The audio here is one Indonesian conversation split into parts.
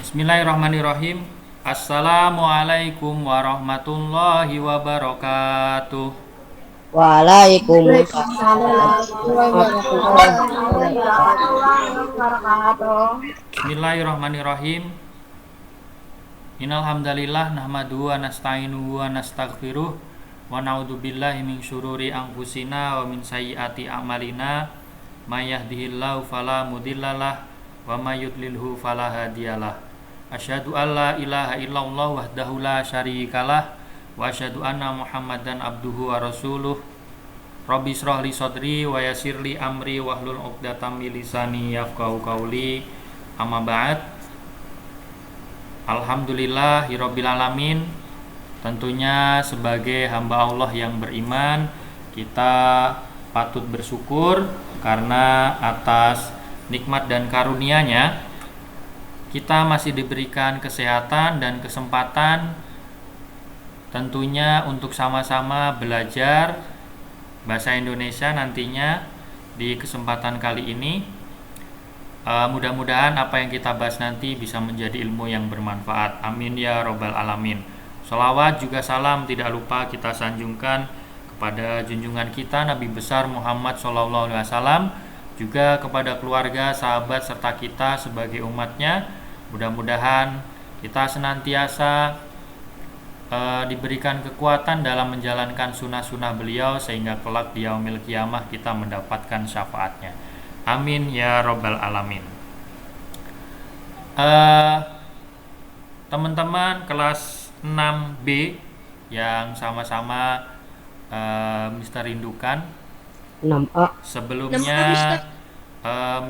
Bismillahirrahmanirrahim. Assalamualaikum warahmatullahi wabarakatuh. Waalaikumsalam Waalaikumsalam warahmatullahi wabarakatuh. warahmatullahi wabarakatuh. Bismillahirrahmanirrahim. Innal hamdalillah nahmaduhu wa nasta'inuhu wa nastaghfiruh wa na'udzubillahi min syururi anfusina wa min sayyiati a'malina may yahdihillahu fala mudhillalah wa may yudlilhu fala hadiyalah. Asyhadu an la ilaha illallah wahdahu la syarikalah wa asyhadu anna Muhammadan abduhu wa rasuluh. Rabbi shrah li sadri wa yassir li amri wahlul 'uqdatam min lisani yafqahu qawli. Amma ba'd. Alhamdulillahirabbil alamin. Tentunya sebagai hamba Allah yang beriman, kita patut bersyukur karena atas nikmat dan karunia-Nya kita masih diberikan kesehatan dan kesempatan tentunya untuk sama-sama belajar bahasa Indonesia nantinya di kesempatan kali ini. Mudah-mudahan apa yang kita bahas nanti bisa menjadi ilmu yang bermanfaat. Amin ya robbal alamin. Sholawat juga salam tidak lupa kita sanjungkan kepada junjungan kita Nabi besar Muhammad SAW, juga kepada keluarga, sahabat serta kita sebagai umatnya. Mudah-mudahan kita senantiasa diberikan kekuatan dalam menjalankan sunnah-sunnah beliau sehingga kelak di yaumil qiyamah kita mendapatkan syafaatnya. Amin ya robbal alamin. Teman-teman kelas 6B yang sama-sama Mister rindukan, 6A. sebelumnya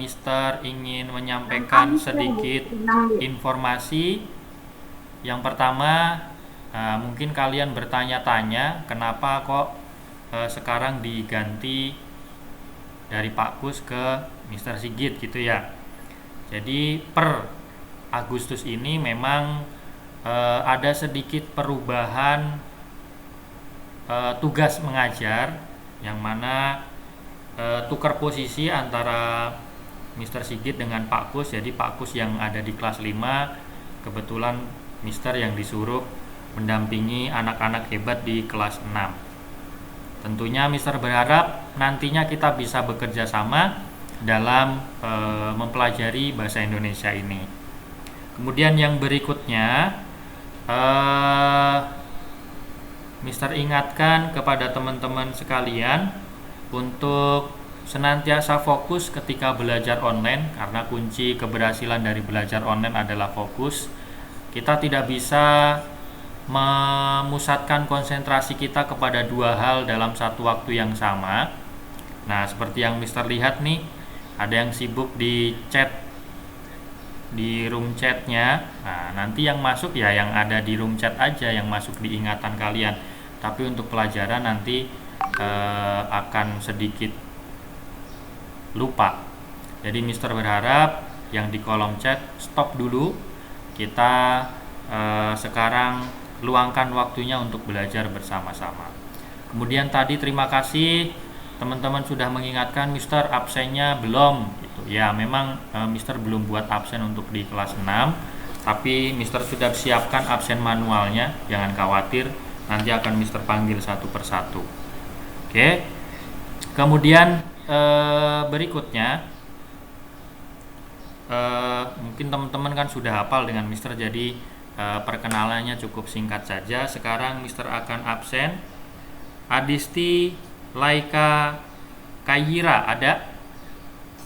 Mister ingin menyampaikan sedikit informasi. Yang pertama, mungkin kalian bertanya-tanya kenapa kok sekarang diganti dari Pak Kus ke Mister Sigit gitu ya. Jadi per Agustus ini memang ada sedikit perubahan tugas mengajar, yang mana tukar posisi antara Mister Sigit dengan Pak Kus. Jadi Pak Kus yang ada di kelas 5, kebetulan Mister yang disuruh mendampingi anak-anak hebat di kelas 6. Tentunya Mister berharap nantinya kita bisa bekerja sama dalam mempelajari bahasa Indonesia ini. Kemudian yang berikutnya, Mister ingatkan kepada teman-teman sekalian untuk senantiasa fokus ketika belajar online, karena kunci keberhasilan dari belajar online adalah fokus. Kita tidak bisa memusatkan konsentrasi kita kepada dua hal dalam satu waktu yang sama. Nah, seperti yang Mister lihat nih, ada yang sibuk di chat, di room chatnya. Nah, nanti yang masuk ya yang ada di room chat aja yang masuk di ingatan kalian. Tapi untuk pelajaran nanti akan sedikit lupa. Jadi Mister berharap yang di kolom chat stop dulu. Kita sekarang luangkan waktunya untuk belajar bersama-sama. Kemudian tadi terima kasih teman-teman sudah mengingatkan Mister absennya belum gitu. Ya, memang Mister belum buat absen untuk di kelas 6, tapi Mister sudah siapkan absen manualnya, jangan khawatir, nanti akan Mister panggil satu persatu. Oke. Kemudian berikutnya, mungkin teman-teman kan sudah hafal dengan Mister, jadi perkenalannya cukup singkat saja. Sekarang Mister akan absen. Adisti Laika Kayira ada?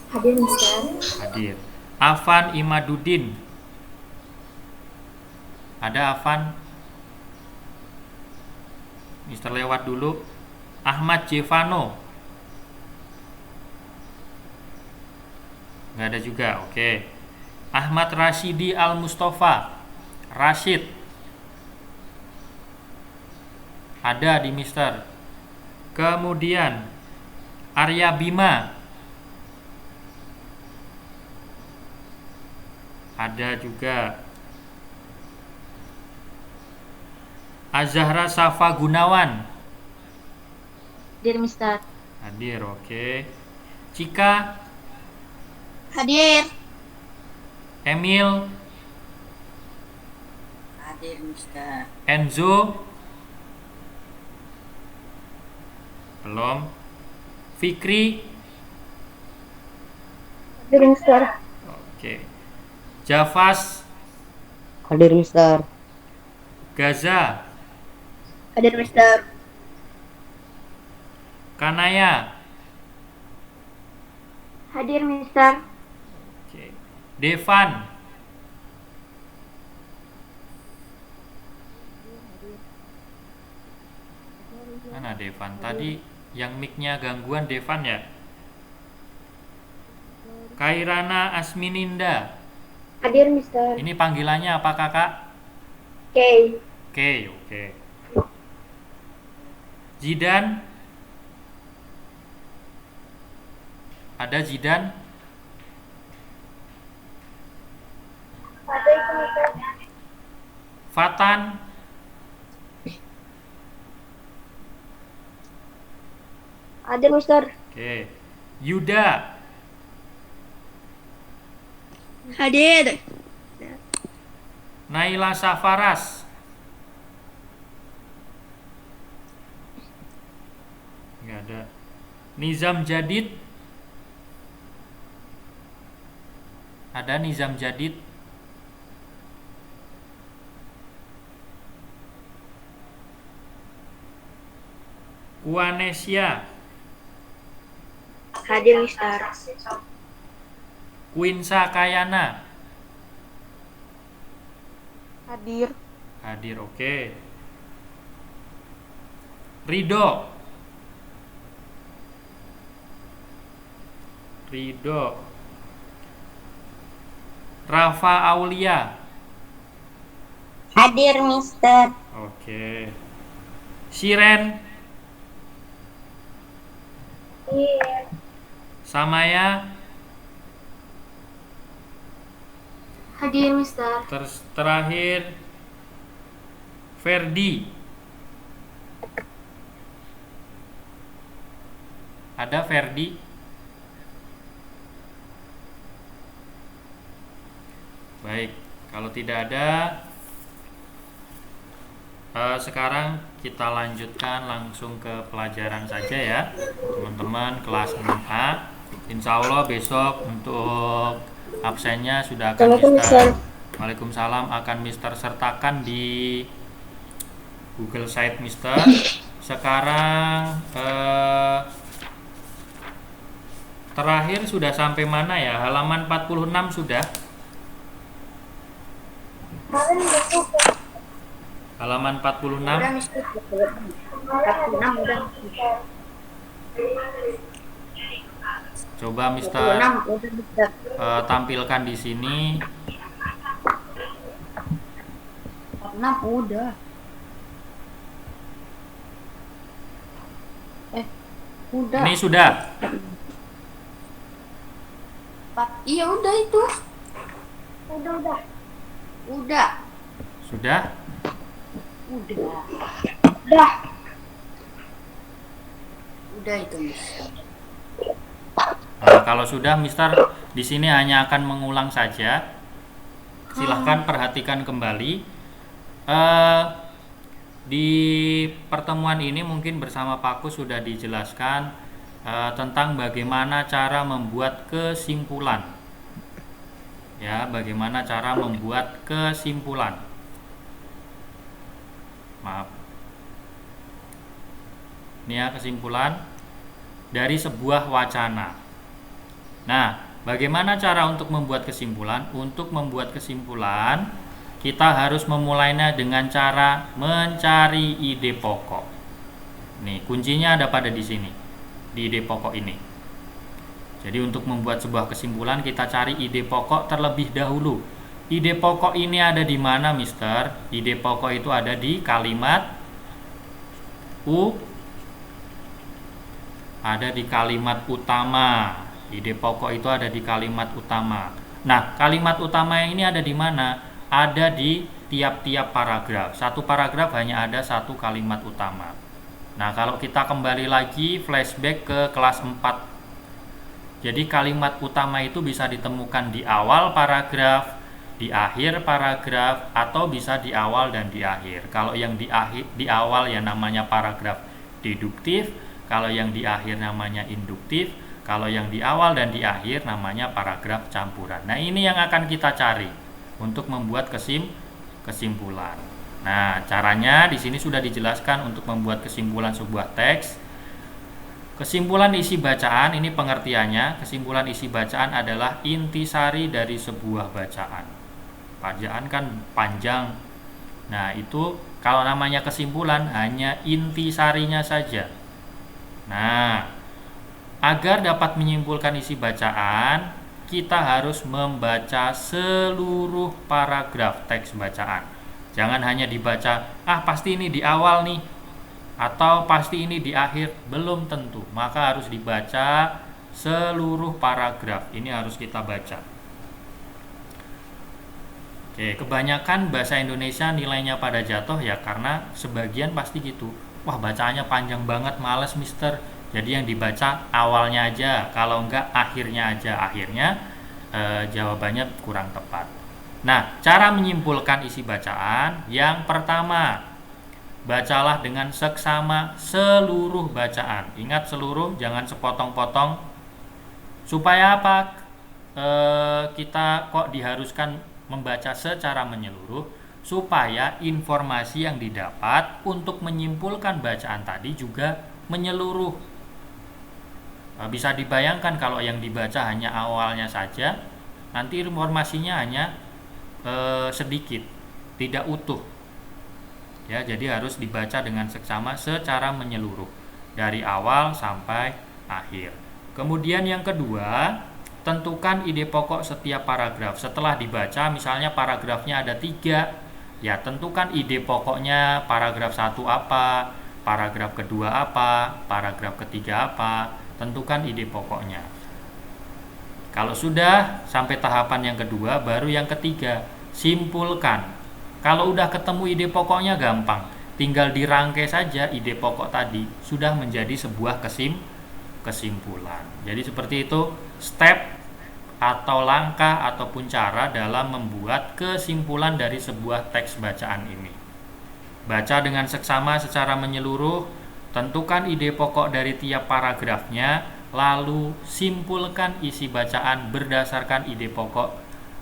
Hadir Mister. Hadir. Afan Imaduddin ada? Afan? Mister lewat dulu. Ahmad Jevano nggak ada juga. Oke. Ahmad Rashidi Al Mustafa Rashid ada di Mister. Kemudian Arya Bima ada juga. Azahra Safa Gunawan Hadir Mister. hadir. Oke. Cika Hadir. Emil Hadir Mister. Enzo? Belum. Fikri? Hadir Mister. Oke. Javas? Hadir Mister. Gaza? Hadir Mister. Kanaya? Hadir Mister. Oke. Devan? Mana Devan? Tadi yang mic-nya gangguan Devan ya? Kairana Asmininda. Hadir Mister. Ini panggilannya apa kakak? Oke. Oke. Zidan? Ada Zidan? Hadir Mister. Fatan? Hadir Mister. Oke. Yuda? Hadir. Naila Safaras? Nggak ada. Nizam Jadid? Ada Nizam Jadid? Kuanesia? Hadir Mister. Quinsa Kayana? Hadir. Hadir, oke. Ridho? Rafa Aulia? Hadir Mister. Oke. Siren? Hadir. Samaya? Hadir Mister. Terakhir Ferdi? Ada Ferdi? Baik, kalau tidak ada, sekarang kita lanjutkan langsung ke pelajaran saja ya teman-teman kelas 6A. Insya Allah besok untuk absennya sudah akan Mister. Waalaikumsalam, akan Mister sertakan di Google Site Mister. Sekarang terakhir sudah sampai mana ya? Halaman 46 sudah? Halaman 46. Udah Mister. 46 udah. Coba Mister 46 udah Mister. tampilkan di sini. 46 udah. Udah. Ini sudah. Iya udah itu. Udah. Sudah? Udah itu Mister. Nah, kalau sudah Mister di sini hanya akan mengulang saja. Silahkan perhatikan kembali. Di pertemuan ini mungkin bersama Pak Kus sudah dijelaskan tentang bagaimana cara membuat kesimpulan. Ya, bagaimana cara membuat kesimpulan. Maaf. Ini ya kesimpulan dari sebuah wacana. Nah, bagaimana cara untuk membuat kesimpulan? Untuk membuat kesimpulan, kita harus memulainya dengan cara mencari ide pokok. Nih, kuncinya ada pada di sini, di ide pokok ini. Jadi untuk membuat sebuah kesimpulan, kita cari ide pokok terlebih dahulu. Ide pokok ini ada di mana, Mister? Ide pokok itu ada di kalimat ada di kalimat utama. Ide pokok itu ada di kalimat utama. Nah, kalimat utama yang ini ada di mana? Ada di tiap-tiap paragraf. Satu paragraf hanya ada satu kalimat utama. Nah, kalau kita kembali lagi flashback ke kelas 4. Jadi kalimat utama itu bisa ditemukan di awal paragraf, di akhir paragraf atau bisa di awal dan di akhir. Kalau yang di awal ya namanya paragraf deduktif, kalau yang di akhir namanya induktif, kalau yang di awal dan di akhir namanya paragraf campuran. Nah, ini yang akan kita cari untuk membuat kesimpulan. Nah, caranya di sini sudah dijelaskan untuk membuat kesimpulan sebuah teks. Kesimpulan isi bacaan ini pengertiannya, kesimpulan isi bacaan adalah intisari dari sebuah bacaan. Bacaan kan panjang. Nah, itu kalau namanya kesimpulan hanya intisarinya saja. Nah, agar dapat menyimpulkan isi bacaan, kita harus membaca seluruh paragraf teks bacaan. Jangan hanya dibaca, pasti ini di awal nih, atau pasti ini di akhir, belum tentu. Maka harus dibaca seluruh paragraf. Ini harus kita baca. Oke, kebanyakan bahasa Indonesia nilainya pada jatuh ya karena sebagian pasti gitu. Wah, bacaannya panjang banget, males mister. Jadi yang dibaca awalnya aja, kalau enggak akhirnya aja. Akhirnya jawabannya kurang tepat. Nah, cara menyimpulkan isi bacaan yang pertama, bacalah dengan seksama seluruh bacaan. Ingat seluruh, jangan sepotong-potong. Supaya apa? Kita kok diharuskan membaca secara menyeluruh? Supaya informasi yang didapat untuk menyimpulkan bacaan tadi juga menyeluruh. Bisa dibayangkan kalau yang dibaca hanya awalnya saja, nanti informasinya hanya sedikit, tidak utuh. Ya, jadi harus dibaca dengan seksama secara menyeluruh dari awal sampai akhir. Kemudian yang kedua, tentukan ide pokok setiap paragraf. Setelah dibaca, misalnya paragrafnya ada 3, ya tentukan ide pokoknya. Paragraf 1 apa, paragraf kedua apa, paragraf ketiga apa. Tentukan ide pokoknya. Kalau sudah sampai tahapan yang kedua, baru yang ketiga, simpulkan. Kalau udah ketemu ide pokoknya gampang, tinggal dirangkai saja ide pokok tadi, sudah menjadi sebuah kesimpulan. Jadi seperti itu step atau langkah ataupun cara dalam membuat kesimpulan dari sebuah teks bacaan ini. Baca dengan seksama secara menyeluruh, tentukan ide pokok dari tiap paragrafnya, lalu simpulkan isi bacaan berdasarkan ide pokok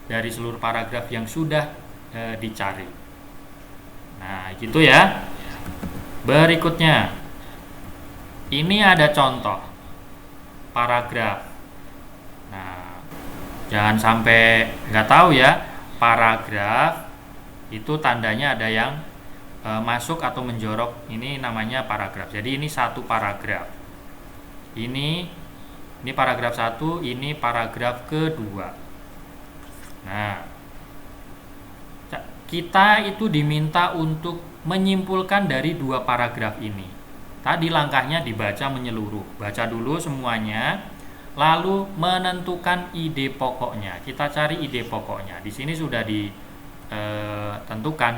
dari seluruh paragraf yang sudah dicari. Nah, gitu ya. Berikutnya, ini ada contoh paragraf. Nah, jangan sampai nggak tahu ya, paragraf itu tandanya ada yang masuk atau menjorok. Ini namanya paragraf. Jadi ini satu paragraf. Ini paragraf 1, ini paragraf kedua. Nah, kita itu diminta untuk menyimpulkan dari 2 paragraf ini. Tadi langkahnya dibaca menyeluruh. Baca dulu semuanya, lalu menentukan ide pokoknya. Kita cari ide pokoknya. Di sini sudah ditentukan.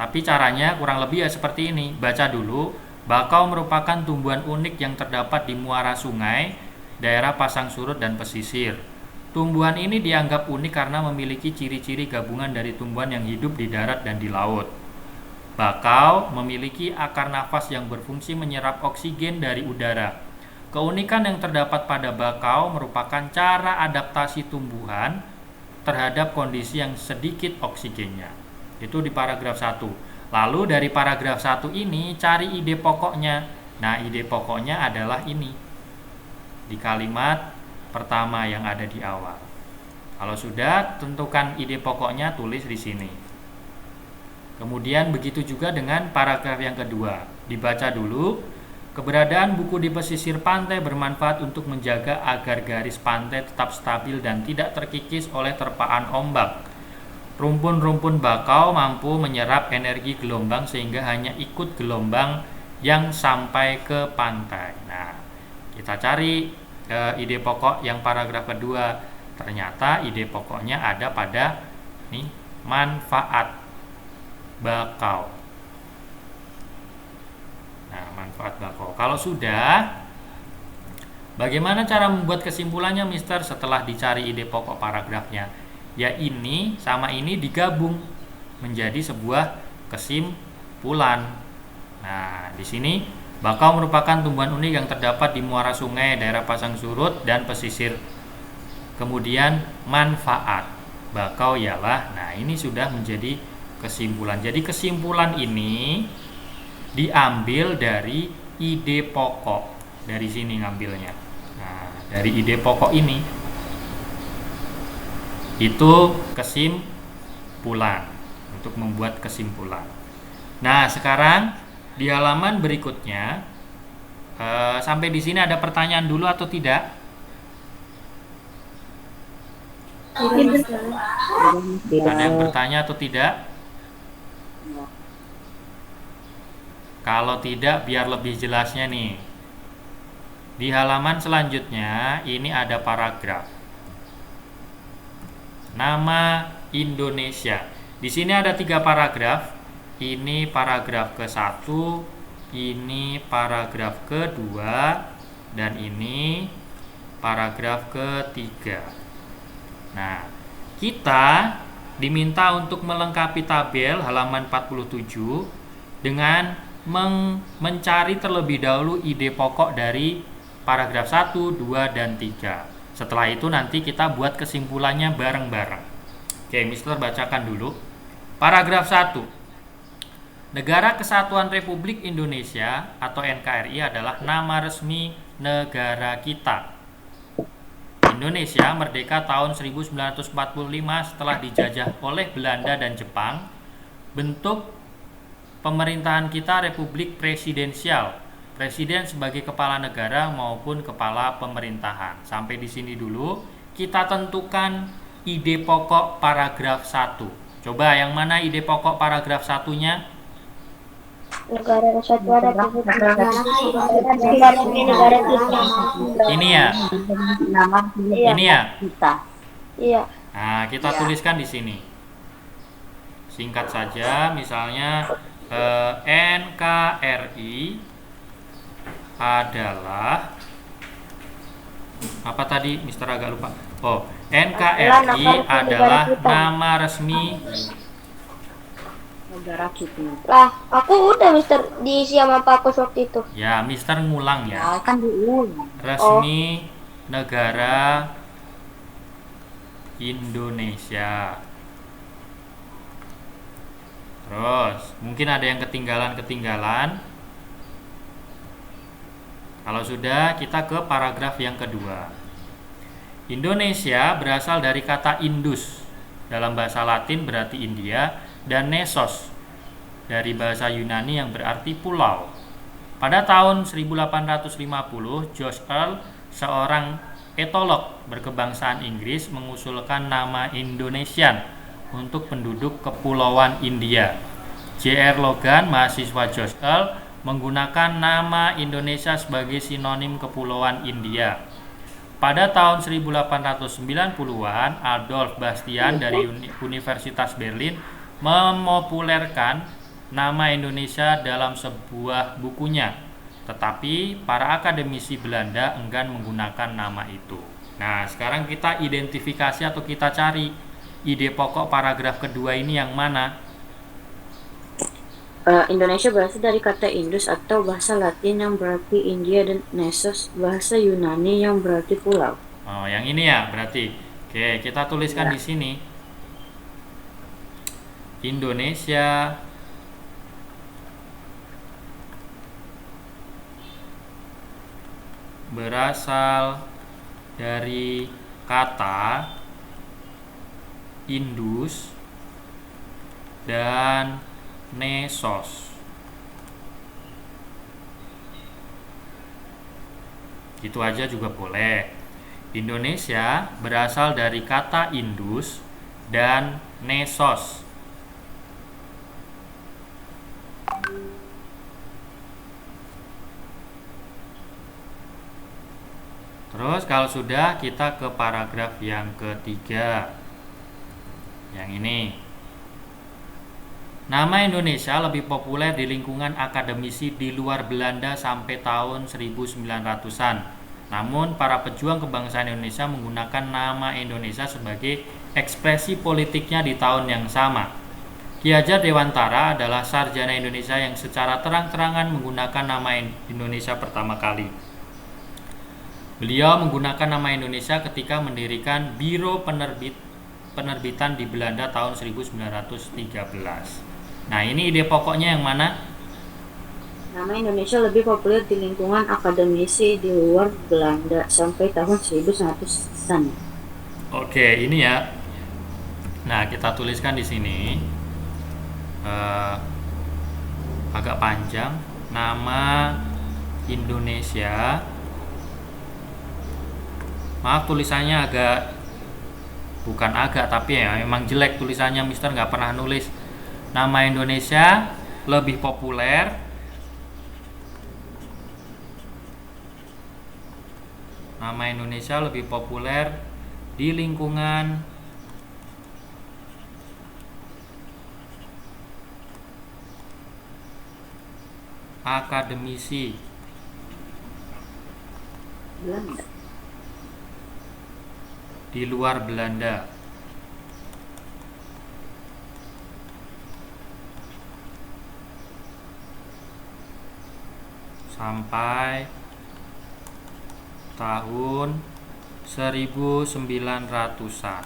Tapi caranya kurang lebih ya seperti ini. Baca dulu, bakau merupakan tumbuhan unik yang terdapat di muara sungai, daerah pasang surut dan pesisir. Tumbuhan ini dianggap unik karena memiliki ciri-ciri gabungan dari tumbuhan yang hidup di darat dan di laut. Bakau memiliki akar nafas yang berfungsi menyerap oksigen dari udara. Keunikan yang terdapat pada bakau merupakan cara adaptasi tumbuhan terhadap kondisi yang sedikit oksigennya. Itu di paragraf 1. Lalu dari paragraf 1 ini cari ide pokoknya. Nah, ide pokoknya adalah ini. Di kalimat pertama yang ada di awal. Kalau sudah, tentukan ide pokoknya, tulis di sini. Kemudian begitu juga dengan paragraf yang kedua. Dibaca dulu. Keberadaan buku di pesisir pantai bermanfaat untuk menjaga agar garis pantai tetap stabil dan tidak terkikis oleh terpaan ombak. Rumpun-rumpun bakau mampu menyerap energi gelombang sehingga hanya ikut gelombang yang sampai ke pantai. Nah, kita cari ide pokok yang paragraf kedua. Ternyata ide pokoknya ada pada manfaat bakau. Nah, manfaat bakau. Kalau sudah, bagaimana cara membuat kesimpulannya, Mister? Setelah dicari ide pokok paragrafnya, ya ini sama ini digabung menjadi sebuah kesimpulan. Nah, di sini bakau merupakan tumbuhan unik yang terdapat di muara sungai, daerah pasang surut, dan pesisir. Kemudian manfaat bakau ialah, nah ini sudah menjadi kesimpulan. Jadi kesimpulan ini diambil dari ide pokok. Dari sini ngambilnya. Nah, dari ide pokok ini itu kesimpulan, untuk membuat kesimpulan. Nah, sekarang di halaman berikutnya sampai di sini ada pertanyaan dulu atau tidak? Ada yang bertanya atau tidak? Kalau tidak, biar lebih jelasnya nih. Di halaman selanjutnya ini ada paragraf. Nama Indonesia. Di sini ada 3 paragraf. Ini paragraf ke-1, ini paragraf kedua, dan ini paragraf ketiga. Nah, kita diminta untuk melengkapi tabel halaman 47 dengan mencari terlebih dahulu ide pokok dari paragraf 1, 2, dan 3. Setelah itu nanti kita buat kesimpulannya bareng-bareng. Oke, Mister bacakan dulu. Paragraf 1. Negara Kesatuan Republik Indonesia atau NKRI adalah nama resmi negara kita. Indonesia merdeka tahun 1945 setelah dijajah oleh Belanda dan Jepang. Bentuk pemerintahan kita republik presidensial. Presiden sebagai kepala negara maupun kepala pemerintahan. Sampai di sini dulu. Kita tentukan ide pokok paragraf 1. Coba yang mana ide pokok paragraf 1-nya? Negara Kesatuan Republik Negara kita. Ini ya. Nama Ini ya. kita. Iya. Nah, kita tuliskan di sini. Singkat saja, misalnya NKRI adalah apa tadi, Mister agak lupa. Oh, NKRI adalah nama resmi negara kita. Lah, aku udah Mister diisi sama Pak Kus waktu itu. ya, Mister ngulang ya. Ya kan diulang. Resmi negara Indonesia. Terus, mungkin ada yang ketinggalan. Kalau sudah, kita ke paragraf yang kedua. Indonesia berasal dari kata Indus, dalam bahasa Latin berarti India, dan Nesos, dari bahasa Yunani yang berarti pulau. Pada tahun 1850, George Earl, seorang etolog berkebangsaan Inggris, mengusulkan nama Indonesian untuk penduduk Kepulauan India. J.R. Logan, mahasiswa George Earl, menggunakan nama Indonesia sebagai sinonim Kepulauan India. Pada tahun 1890-an, Adolf Bastian dari Universitas Berlin memopulerkan nama Indonesia dalam sebuah bukunya. Tetapi para akademisi Belanda enggan menggunakan nama itu. Nah, sekarang kita identifikasi atau kita cari ide pokok paragraf kedua ini yang mana? Indonesia berasal dari kata Indus atau bahasa Latin yang berarti India, dan Nesos bahasa Yunani yang berarti pulau. Oh, yang ini ya berarti. Oke, kita tuliskan di sini. Indonesia berasal dari kata Indus dan Nesos. Gitu aja juga boleh. Indonesia berasal dari kata Indus dan Nesos. Terus kalau sudah, kita ke paragraf yang ketiga. Yang ini. Nama Indonesia lebih populer di lingkungan akademisi di luar Belanda sampai tahun 1900-an. Namun para pejuang kebangsaan Indonesia menggunakan nama Indonesia sebagai ekspresi politiknya di tahun yang sama. Ki Hajar Dewantara adalah sarjana Indonesia yang secara terang-terangan menggunakan nama Indonesia pertama kali. Beliau menggunakan nama Indonesia ketika mendirikan Biro Penerbitan di Belanda tahun 1913. Nah, ini ide pokoknya yang mana? Nama Indonesia lebih populer di lingkungan akademisi di luar Belanda sampai tahun 1900-an. Oke, ini ya. Nah, kita tuliskan di sini agak panjang, nama Indonesia. Maaf tulisannya bukan agak tapi ya memang jelek tulisannya, Mister nggak pernah nulis. Nama Indonesia lebih populer di lingkungan akademisi Belanda. di luar Belanda. Sampai tahun 1900-an.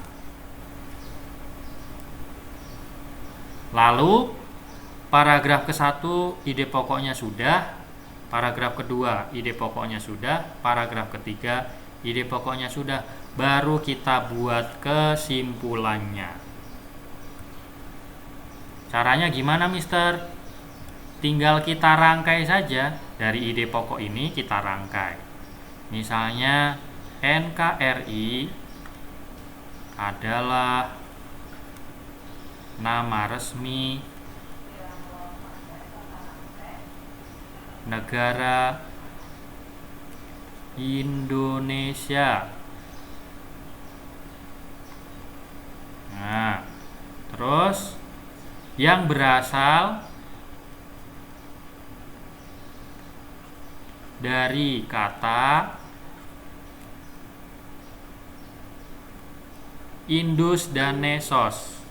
Lalu paragraf ke-1 ide pokoknya sudah, paragraf kedua ide pokoknya sudah, paragraf ketiga ide pokoknya sudah, baru kita buat kesimpulannya. Caranya gimana, Mister? Tinggal kita rangkai saja. Dari ide pokok ini kita rangkai. Misalnya NKRI adalah nama resmi negara Indonesia. Nah, terus yang berasal dari kata Indus dan Nesos.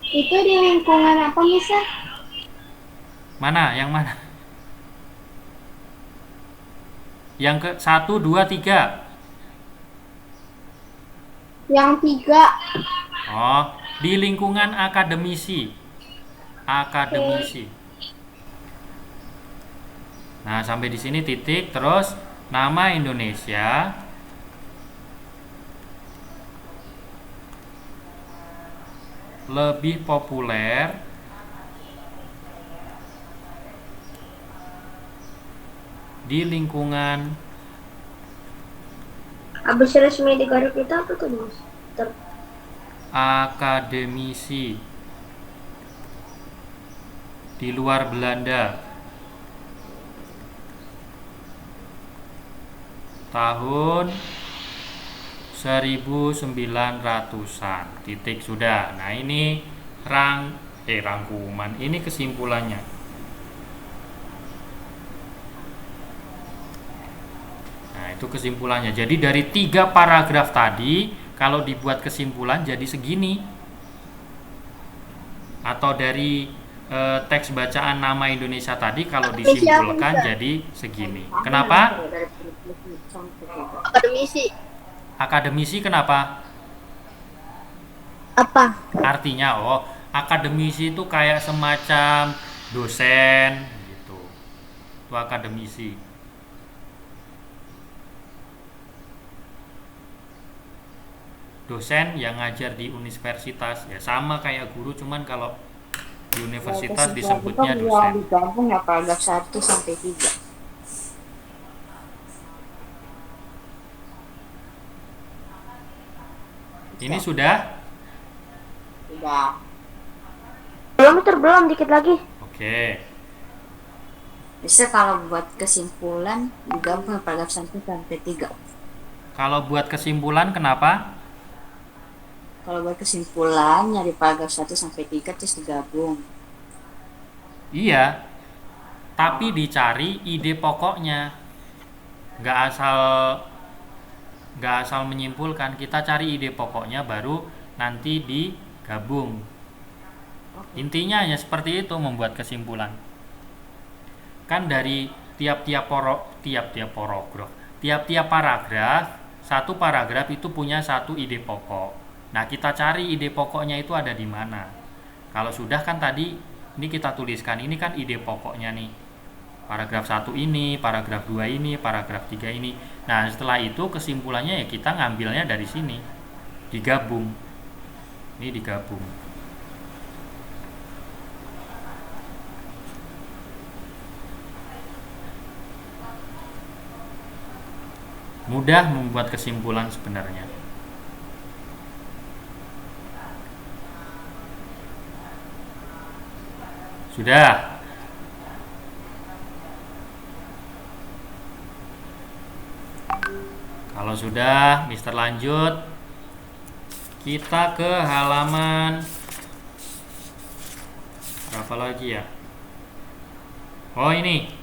Itu di lingkungan apa, Mister? Mana? Yang mana? Yang ke 1, 2, 3. Yang 3. Oh, di lingkungan akademisi. Akademisi. Nah, sampai di sini titik. Terus nama Indonesia lebih populer di lingkungan Habis resmi digarap itu apa tuh, Mister? akademisi di luar Belanda tahun 1900-an. Titik sudah. Nah, ini rangkuman. Ini kesimpulannya. Nah, itu kesimpulannya. Jadi dari 3 paragraf tadi, kalau dibuat kesimpulan jadi segini. Atau dari teks bacaan nama Indonesia tadi kalau disimpulkan jadi segini. Kenapa? Akademisi. Akademisi kenapa? Apa? Artinya akademisi itu kayak semacam dosen gitu. Itu akademisi. Dosen yang ngajar di universitas ya sama kayak guru, cuman kalau di universitas disebutnya dosen. Digabung ya paragraf 1 sampai 3. Ini sudah? Sudah. Belum, Mister, belum, dikit lagi. Oke. Bisa kalau buat kesimpulan digabung ya paragraf 1 sampai 3. Kalau buat kesimpulan kenapa? Kalau buat kesimpulan nyari paragraf 1 sampai 3 terus digabung. Iya. Tapi dicari ide pokoknya. Nggak asal nggak asal menyimpulkan, kita cari ide pokoknya baru nanti digabung. Intinya hanya seperti itu, membuat kesimpulan. Kan dari tiap-tiap paragraf, satu paragraf itu punya satu ide pokok. Nah, kita cari ide pokoknya itu ada di mana. Kalau sudah kan tadi ini kita tuliskan, ini kan ide pokoknya nih. Paragraf 1 ini, paragraf 2 ini, paragraf 3 ini. Nah, setelah itu kesimpulannya ya kita ngambilnya dari sini. Digabung. Ini digabung. Mudah membuat kesimpulan sebenarnya. Sudah. Kalau sudah, Mister lanjut. Kita ke halaman berapa lagi ya? Oh, ini.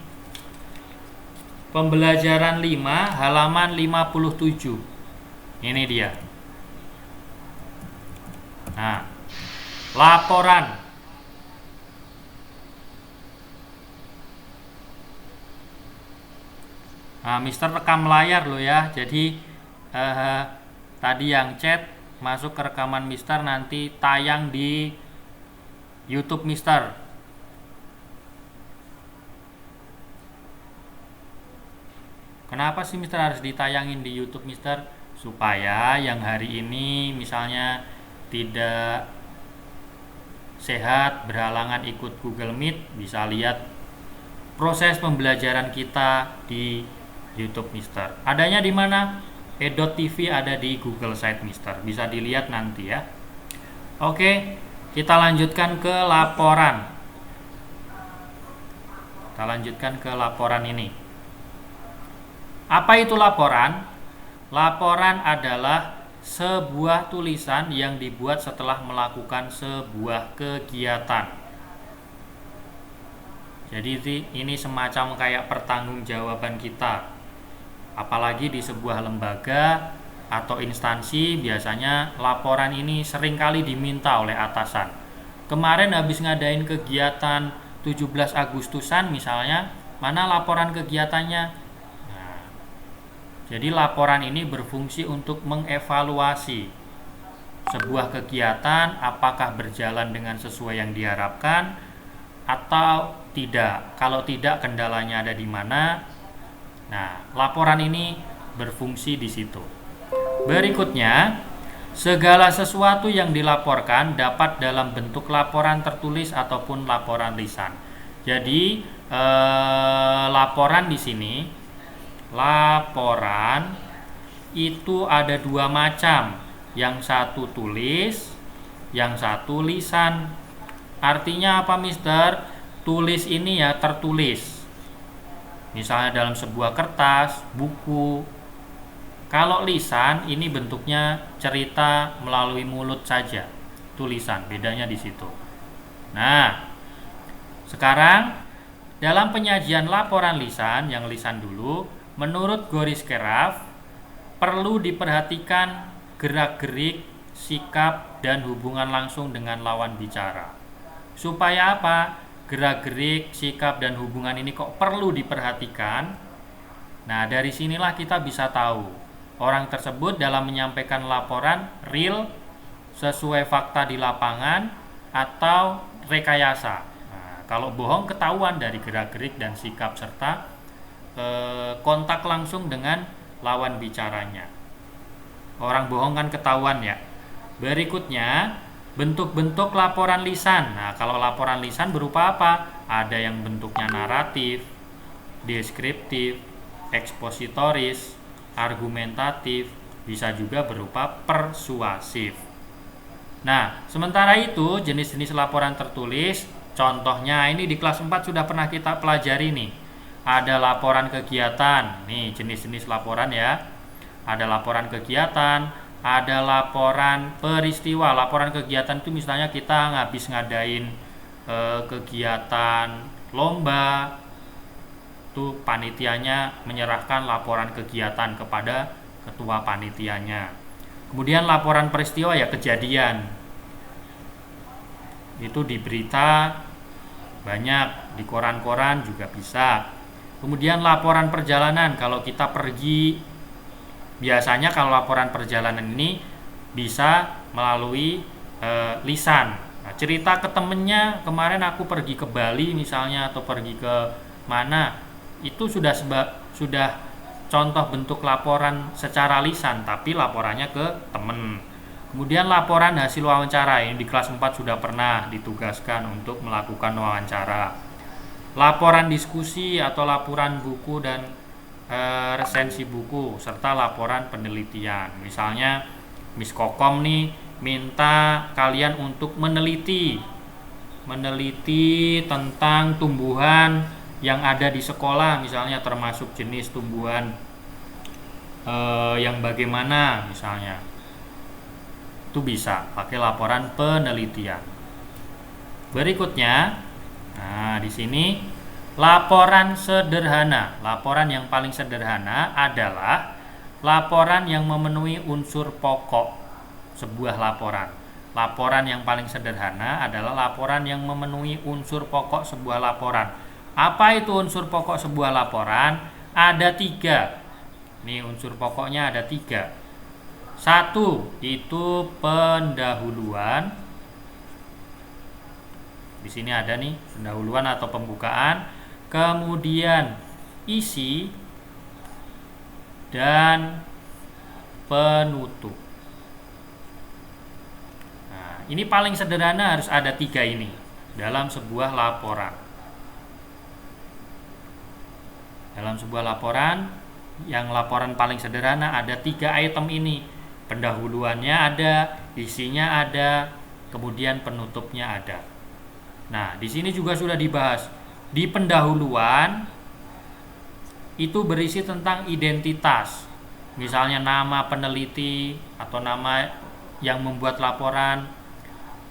Pembelajaran 5 halaman 57. Ini dia. Nah, laporan. Nah, Mister rekam layar loh ya. Jadi tadi yang chat masuk ke rekaman Mister, nanti tayang di YouTube Mister. Kenapa sih Mister harus ditayangin di YouTube Mister? Supaya yang hari ini misalnya tidak sehat, berhalangan ikut Google Meet, bisa lihat proses pembelajaran kita di YouTube Mister. Adanya di mana? E.TV ada di Google Site Mister. Bisa dilihat nanti ya. Oke, kita lanjutkan ke laporan. Kita lanjutkan ke laporan ini. Apa itu laporan? Laporan adalah sebuah tulisan yang dibuat setelah melakukan sebuah kegiatan. Jadi ini semacam kayak pertanggungjawaban kita. Apalagi di sebuah lembaga atau instansi, biasanya laporan ini seringkali diminta oleh atasan. Kemarin habis ngadain kegiatan 17 Agustusan misalnya, mana laporan kegiatannya? Jadi laporan ini berfungsi untuk mengevaluasi sebuah kegiatan apakah berjalan dengan sesuai yang diharapkan atau tidak. Kalau tidak, kendalanya ada di mana. Nah, laporan ini berfungsi di situ. Berikutnya, segala sesuatu yang dilaporkan dapat dalam bentuk laporan tertulis ataupun laporan lisan. Jadi, laporan di sini, laporan itu ada dua macam, yang satu tulis, yang satu lisan. Artinya apa, Mister? Tulis ini ya tertulis, misalnya dalam sebuah kertas, buku. Kalau lisan ini bentuknya cerita melalui mulut saja, tulisan, bedanya di situ. Nah, sekarang dalam penyajian laporan lisan, yang lisan dulu, menurut Goris Keraf, perlu diperhatikan gerak-gerik, sikap, dan hubungan langsung dengan lawan bicara. Supaya apa? Gerak-gerik, sikap, dan hubungan ini kok perlu diperhatikan? Nah, dari sinilah kita bisa tahu orang tersebut dalam menyampaikan laporan real, sesuai fakta di lapangan, atau rekayasa. Nah, kalau bohong ketahuan dari gerak-gerik dan sikap serta kontak langsung dengan lawan bicaranya. Orang bohong kan ketahuan ya. Berikutnya, bentuk-bentuk laporan lisan. Nah, kalau laporan lisan berupa apa? Ada yang bentuknya naratif, deskriptif, ekspositoris, argumentatif, bisa juga berupa persuasif. Nah, sementara itu jenis-jenis laporan tertulis, contohnya ini di kelas 4 sudah pernah kita pelajari nih. Ada laporan kegiatan, nih jenis-jenis laporan ya. Ada laporan kegiatan, ada laporan peristiwa. Laporan kegiatan itu misalnya kita habis ngadain kegiatan lomba, tuh panitianya menyerahkan laporan kegiatan kepada ketua panitianya. Kemudian laporan peristiwa ya kejadian. Itu di berita banyak, di koran-koran juga bisa. Kemudian laporan perjalanan, kalau kita pergi, biasanya kalau laporan perjalanan ini bisa melalui lisan. Nah, cerita ke temennya, kemarin aku pergi ke Bali misalnya, atau pergi ke mana, itu sudah contoh bentuk laporan secara lisan, tapi laporannya ke temen. Kemudian laporan hasil wawancara, ini di kelas 4 sudah pernah ditugaskan untuk melakukan wawancara. Laporan diskusi atau laporan buku dan resensi buku, serta laporan penelitian. Misalnya Miss Kokom nih minta kalian untuk meneliti tentang tumbuhan yang ada di sekolah, misalnya termasuk jenis tumbuhan yang bagaimana misalnya. Itu bisa pakai laporan penelitian. Berikutnya, nah di sini laporan sederhana. Laporan yang paling sederhana adalah laporan yang memenuhi unsur pokok sebuah laporan. Laporan yang paling sederhana adalah laporan yang memenuhi unsur pokok sebuah laporan. Apa itu unsur pokok sebuah laporan? Ada 3. Nih unsur pokoknya ada 3. 1 itu pendahuluan. Di sini ada nih pendahuluan atau pembukaan, kemudian isi dan penutup. Nah, ini paling sederhana harus ada 3 ini dalam sebuah laporan. Dalam sebuah laporan, yang laporan paling sederhana ada 3 item ini. Pendahuluannya ada, isinya ada, kemudian penutupnya ada. Nah, di sini juga sudah dibahas. Di pendahuluan itu berisi tentang identitas. Misalnya nama peneliti atau nama yang membuat laporan,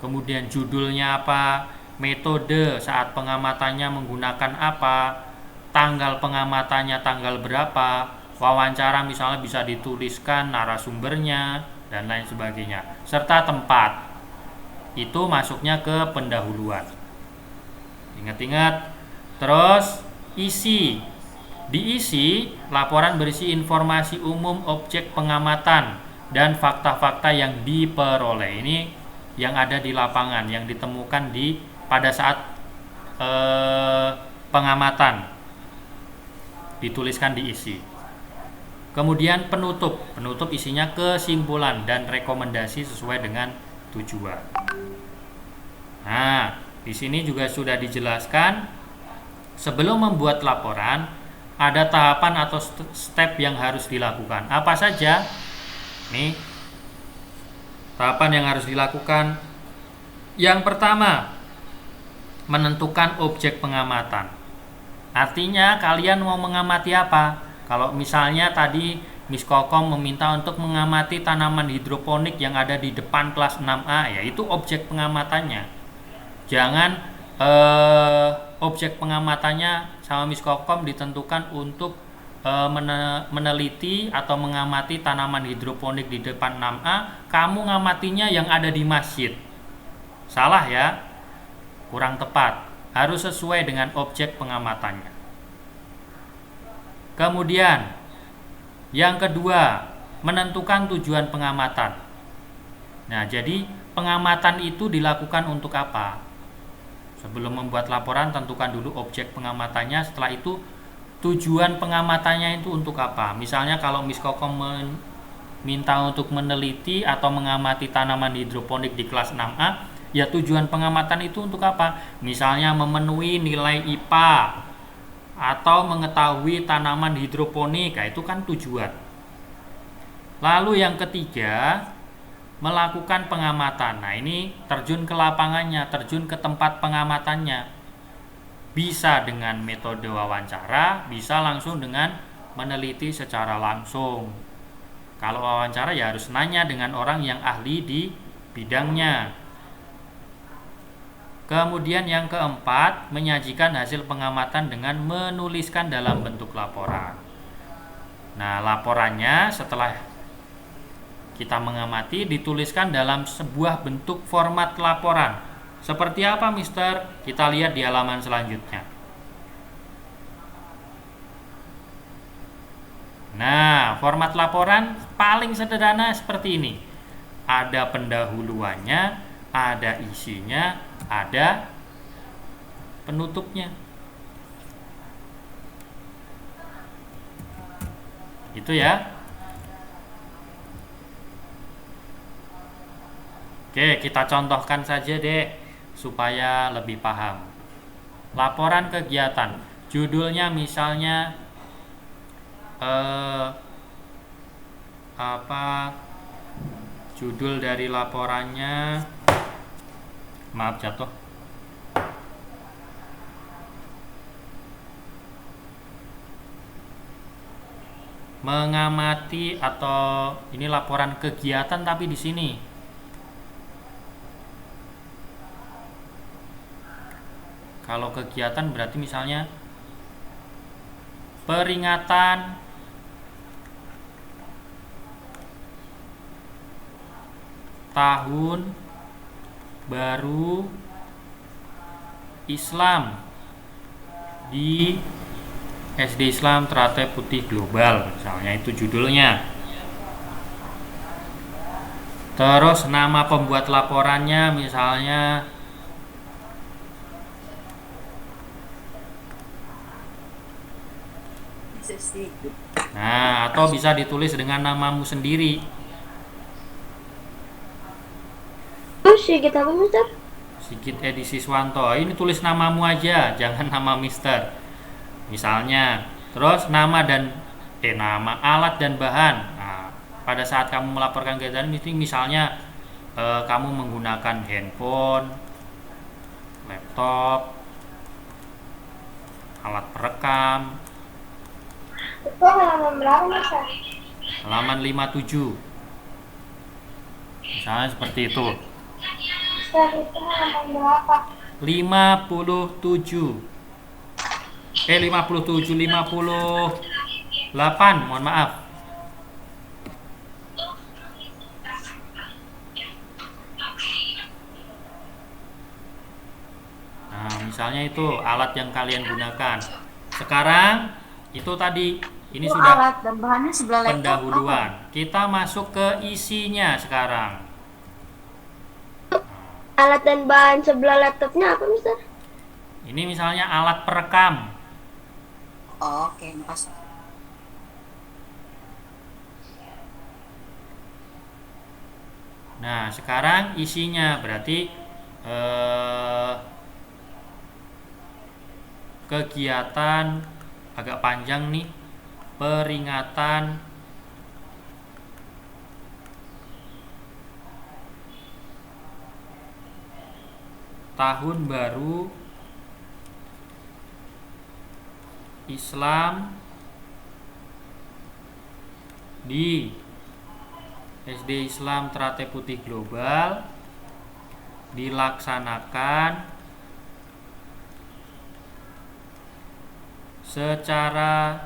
kemudian judulnya apa, metode saat pengamatannya menggunakan apa, tanggal pengamatannya tanggal berapa, wawancara misalnya bisa dituliskan narasumbernya dan lain sebagainya, serta tempat. Itu masuknya ke pendahuluan. Ingat-ingat. Terus isi. Di isi, laporan berisi informasi umum objek pengamatan dan fakta-fakta yang diperoleh. Ini yang ada di lapangan, yang ditemukan pada saat pengamatan. Dituliskan di isi. Kemudian penutup isinya kesimpulan dan rekomendasi sesuai dengan tujuan. Nah, di sini juga sudah dijelaskan sebelum membuat laporan ada tahapan atau step yang harus dilakukan. Apa saja? Nih, tahapan yang harus dilakukan. Yang pertama, menentukan objek pengamatan. Artinya kalian mau mengamati apa? Kalau misalnya tadi Miss Kokom meminta untuk mengamati tanaman hidroponik yang ada di depan kelas 6A, ya itu objek pengamatannya. Jangan objek pengamatannya sama Miss Kokom ditentukan untuk meneliti atau mengamati tanaman hidroponik di depan 6A, kamu ngamatinya yang ada di masjid. Salah ya, kurang tepat. Harus sesuai dengan objek pengamatannya. Kemudian yang kedua, menentukan tujuan pengamatan. Nah, jadi pengamatan itu dilakukan untuk apa? Sebelum membuat laporan, tentukan dulu objek pengamatannya. Setelah itu, tujuan pengamatannya itu untuk apa? Misalnya kalau Miss Kokom minta untuk meneliti atau mengamati tanaman hidroponik di kelas 6A, ya tujuan pengamatan itu untuk apa? Misalnya memenuhi nilai IPA atau mengetahui tanaman hidroponik, itu kan tujuan. Lalu yang ketiga, melakukan pengamatan. Nah, ini terjun ke lapangannya, terjun ke tempat pengamatannya. Bisa dengan metode wawancara, bisa langsung dengan meneliti secara langsung. Kalau wawancara ya harus nanya dengan orang yang ahli di bidangnya. Kemudian yang keempat, menyajikan hasil pengamatan dengan menuliskan dalam bentuk laporan. Nah, laporannya setelah kita mengamati dituliskan dalam sebuah bentuk format laporan. Seperti apa, Mister? Kita lihat di halaman selanjutnya. Nah, format laporan paling sederhana seperti ini. Ada pendahuluannya, ada isinya, ada penutupnya. Itu ya. Oke, kita contohkan saja deh supaya lebih paham. Laporan kegiatan. Judulnya misalnya judul dari laporannya, maaf jatuh. Mengamati, atau ini laporan kegiatan tapi di sini. Kalau kegiatan berarti misalnya peringatan tahun baru Islam di SD Islam Teratai Putih Global, misalnya itu judulnya. Terus nama pembuat laporannya misalnya atau bisa ditulis dengan namamu sendiri. Sigit apa, Mister? Sigit Edi Siswanto. Ini tulis namamu aja, jangan nama Mister. Misalnya, terus nama alat dan bahan. Nah, pada saat kamu melaporkan kegiatan misalnya kamu menggunakan handphone, laptop, alat perekam. Itu halaman berapa, Mister? Halaman 57. Misalnya seperti itu. Mister, itu halaman berapa? 57, 58, mohon maaf. Nah, misalnya itu alat yang kalian gunakan. Sekarang itu tadi ini sudah alat dan bahannya sebelah laptop pendahuluan. Kita masuk ke isinya sekarang. Alat dan bahan sebelah laptopnya apa, Mister? Ini misalnya alat perekam. Oke, makasih. Nah, sekarang isinya berarti kegiatan agak panjang nih, peringatan tahun baru Islam di SD Islam Teratai Putih Global dilaksanakan secara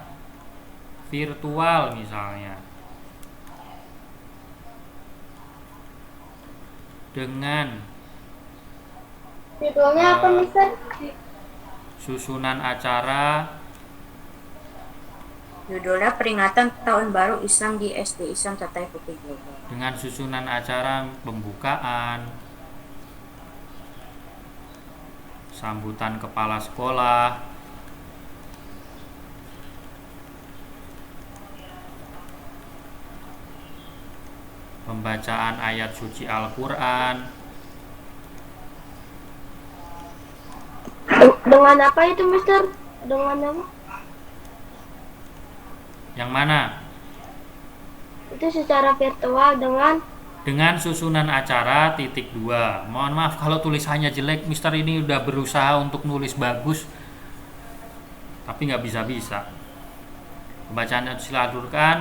virtual misalnya, dengan Judulnya apa, Mister? susunan acara Judulnya peringatan tahun baru Islam di SD Islam Teratai Putih Global. dengan susunan acara pembukaan, sambutan kepala sekolah, pembacaan ayat suci Al-Quran. Dengan apa itu, Mister? Dengan apa? Yang mana? Itu secara virtual Dengan susunan acara (2). Mohon maaf kalau tulisannya jelek, Mister ini udah berusaha untuk nulis bagus tapi nggak bisa-bisa. Pembacaan ayat suci Al-Quran,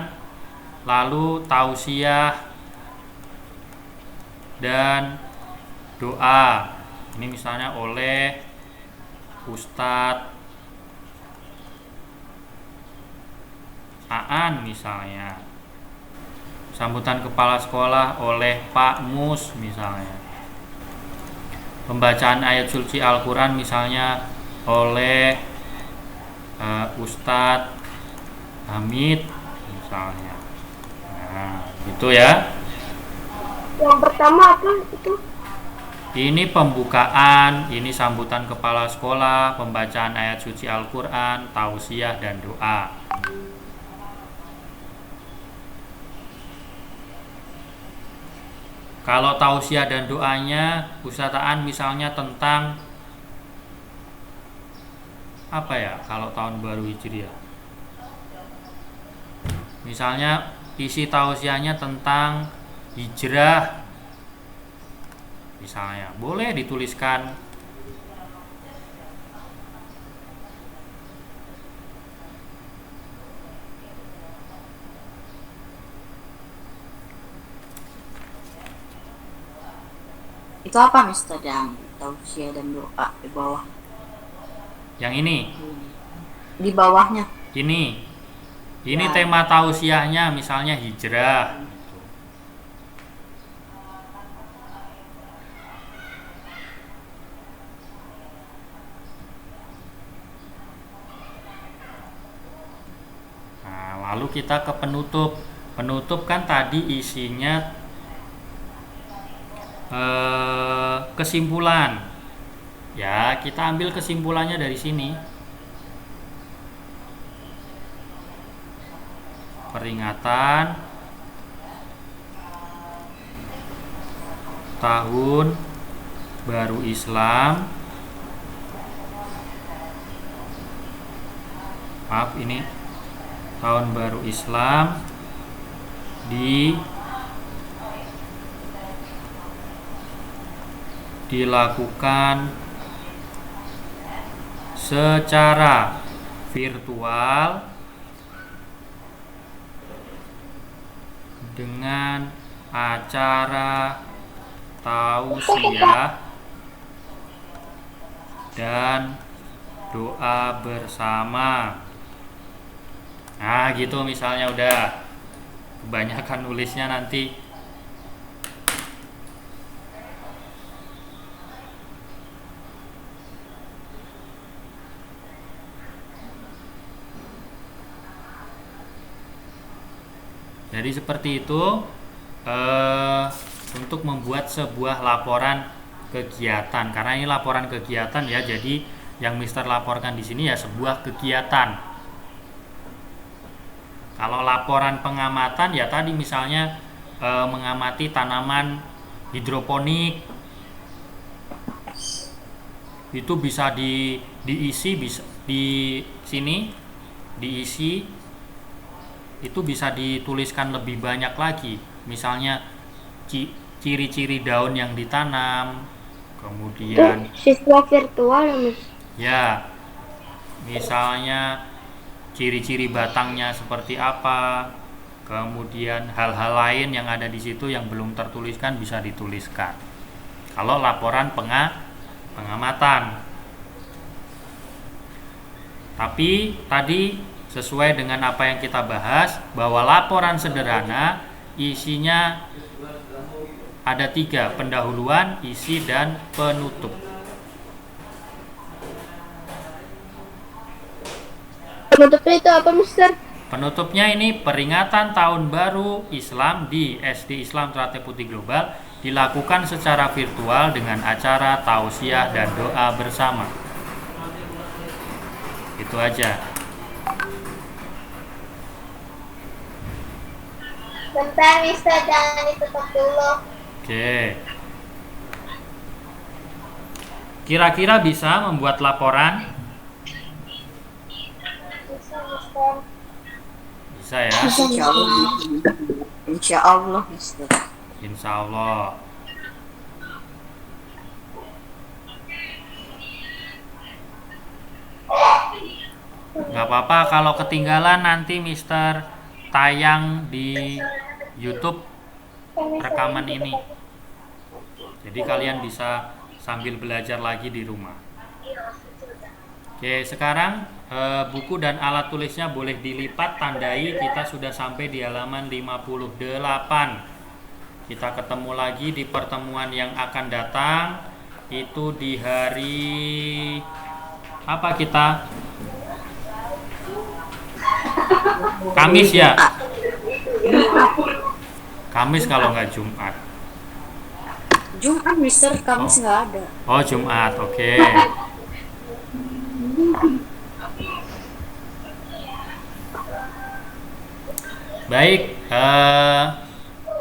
lalu tausiah dan doa. Ini misalnya oleh Ustadz Aan misalnya. Sambutan kepala sekolah oleh Pak Mus misalnya. Pembacaan ayat suci Al-Quran misalnya oleh Ustadz Hamid misalnya. Nah, gitu ya. Yang pertama apa itu? Ini pembukaan, ini sambutan kepala sekolah, pembacaan ayat suci Al-Quran, tausiah dan doa. Kalau tausiah dan doanya, Ustaz Aan misalnya tentang apa ya? Kalau tahun baru Hijriah, misalnya isi tausiahnya tentang hijrah, misalnya boleh dituliskan. Itu apa Mister yang tausiah dan doa di bawah? Yang ini, Di bawahnya. ini Ya. tema tausiahnya misalnya hijrah. Nah, lalu kita ke penutup. Penutup kan tadi isinya kesimpulan. Ya, kita ambil kesimpulannya dari sini. Peringatan tahun baru Islam. Maaf, ini tahun baru Islam dilakukan secara virtual dengan acara tausiah dan doa bersama. Nah, gitu misalnya udah. Kebanyakan nulisnya nanti. Jadi seperti itu untuk membuat sebuah laporan kegiatan. Karena ini laporan kegiatan ya, jadi yang Mister laporkan di sini ya sebuah kegiatan. Kalau laporan pengamatan ya tadi misalnya mengamati tanaman hidroponik, itu bisa diisi, bisa di sini diisi, itu bisa dituliskan lebih banyak lagi. Misalnya ciri-ciri daun yang ditanam, kemudian Itu siswa virtual ya, Miss? ya misalnya ciri-ciri batangnya seperti apa, kemudian hal-hal lain yang ada di situ yang belum tertuliskan bisa dituliskan. Kalau laporan pengamatan. Tapi tadi sesuai dengan apa yang kita bahas, bahwa laporan sederhana isinya ada 3, pendahuluan, isi, dan penutup. Penutupnya itu apa, Mister? Penutupnya ini peringatan tahun baru Islam di SD Islam Ternate Putih Global dilakukan secara virtual dengan acara tausiah dan doa bersama. Itu aja. Bentar, Mister, jangan ditutup dulu. Oke. Kira-kira bisa membuat laporan? Bisa, Mister. Bisa ya? Insya Allah. Insya Allah Mister. Insya Allah. Gak apa-apa kalau ketinggalan, nanti Mister tayang di YouTube rekaman ini. Jadi kalian bisa sambil belajar lagi di rumah. Oke, sekarang buku dan alat tulisnya boleh dilipat, tandai kita sudah sampai di halaman 58. Kita ketemu lagi di pertemuan yang akan datang, itu di hari apa kita? Kamis ya? Kamis kalau nggak Jumat. Jumat, Mister, Kamis nggak ada. Oh, Jumat, oke. Baik,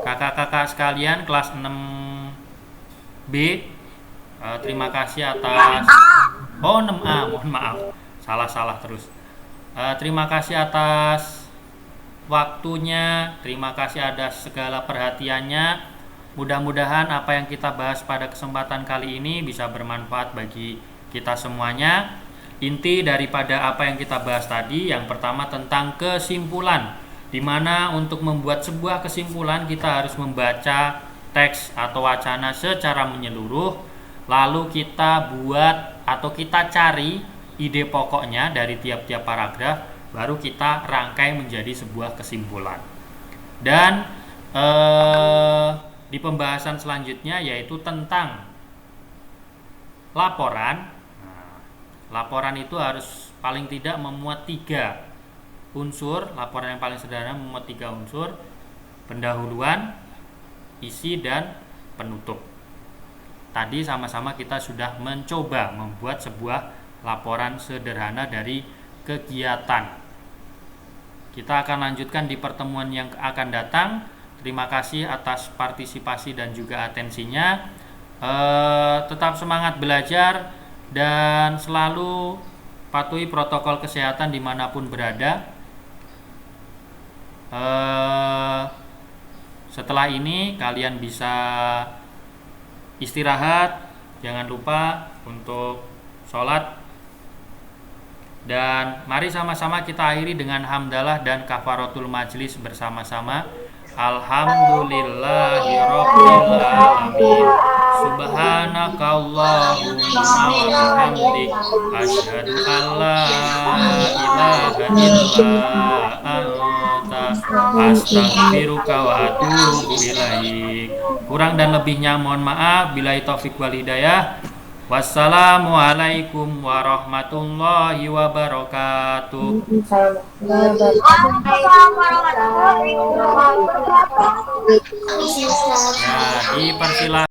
kakak-kakak sekalian kelas 6B, terima kasih atas 6A, mohon maaf, salah terus. Terima kasih atas waktunya, terima kasih atas segala perhatiannya. Mudah-mudahan apa yang kita bahas pada kesempatan kali ini bisa bermanfaat bagi kita semuanya. Inti daripada apa yang kita bahas tadi, yang pertama tentang kesimpulan, di mana untuk membuat sebuah kesimpulan kita harus membaca teks atau wacana secara menyeluruh, lalu kita buat atau kita cari ide pokoknya dari tiap-tiap paragraf, baru kita rangkai menjadi sebuah kesimpulan. Dan di pembahasan selanjutnya yaitu tentang laporan. Laporan itu harus paling tidak memuat 3 unsur. Laporan yang paling sederhana memuat 3 unsur: pendahuluan, isi, dan penutup. Tadi sama-sama kita sudah mencoba membuat sebuah laporan sederhana dari kegiatan. Kita akan lanjutkan di pertemuan yang akan datang. Terima kasih atas partisipasi dan juga atensinya. Tetap semangat belajar dan selalu patuhi protokol kesehatan dimanapun berada. Setelah ini kalian bisa istirahat, jangan lupa untuk sholat, dan mari sama-sama kita akhiri dengan hamdalah dan kafaratul majlis bersama-sama. Alhamdulillahirabbil alamin. Subhanakallahumma wa bihamdik, asyhadu an la ilaha illa anta, astaghfiruka wa atubu ilaik. Kurang dan lebihnya mohon maaf. Billahi taufik wal hidayah. Wassalamualaikum warahmatullahi wabarakatuh. Nah, dipersilakan.